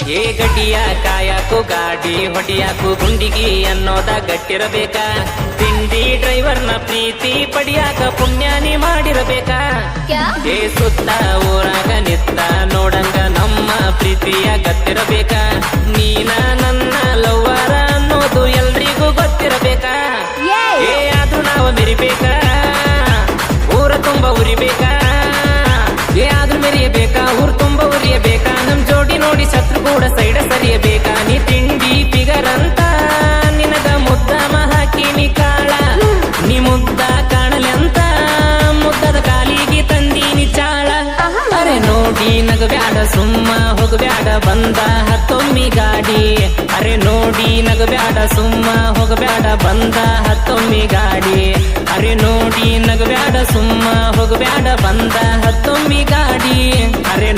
ಏ ಗಡ್ಡಿಯ ಕಾಯಕು ಗಾಡಿ ಹೊಡಿಯಾಕು ಗುಂಡಿಗಿ ಅನ್ನೋದ ಗಟ್ಟಿರಬೇಕ. ತಿಂಡಿ ಡ್ರೈವರ್ನ ಪ್ರೀತಿ ಪಡಿಯಾಕ ಪುಣ್ಯಾನಿ ಮಾಡಿರಬೇಕ. ಏ ಸುತ್ತ ಊರಾಗ ನಿತ್ತ ನೋಡಂಗ ನಮ್ಮ ಪ್ರೀತಿಯ ಗತ್ತಿರಬೇಕ. ನೀನ ನನ್ನ ಲವ್ವರ ಅನ್ನೋದು ಎಲ್ರಿಗೂ ಗೊತ್ತಿರಬೇಕ. ಏ ಆದ್ರೂ ನಾವು ಮೆರಿಬೇಕ, ಊರ ತುಂಬ ಉರಿಬೇಕ. ಏ ಆದ್ರೂ ಮೆರಿಯಬೇಕ, ಊರು ತುಂಬ ಉರಿಯಬೇಕ. ನಮ್ ಜೋಡಿ ನೋಡಿ ಶತ್ರು ಕೂಡ ಸೈಡ ಸರಿಯಬೇಕ. ನೀ ತಿಂಡಿ ಫಿಗರ್ ಅಂತ ನಿನಗ ಮುದ್ದ ಹಾಕಿನಿ ಕಾಳ. ನೀ ಮುದ್ದ ಕಾಣಲಿ ಅಂತ ಮುದ್ದದ ಕಾಲಿಗೆ ತಂದೀನಿ ಚಾಳ. ಅರೆ ನೋಡಿ ನಗಬ್ಯಾಡ ಸುಮ್ಮ ಹೋಗಬ್ಯಾಡ ಬಂದ ಹತ್ತೊಮ್ಮಿ ಗಾಡಿ. ಅರೆ ನೋಡಿ ನಗಬ್ಯಾಡ ಸುಮ್ಮ ಹೋಗಬ್ಯಾಡ ಬಂದ ಹತ್ತೊಮ್ಮಿ ಗಾಡಿ. ಅರೆ ನೋಡಿ ನಗಬ್ಯಾಡ ಸುಮ್ಮ ಹೋಗಬ್ಯಾಡ ಬಂದ ಹತ್ತೊಮ್ಮಿ ಗಾಡಿ. ಅರೆ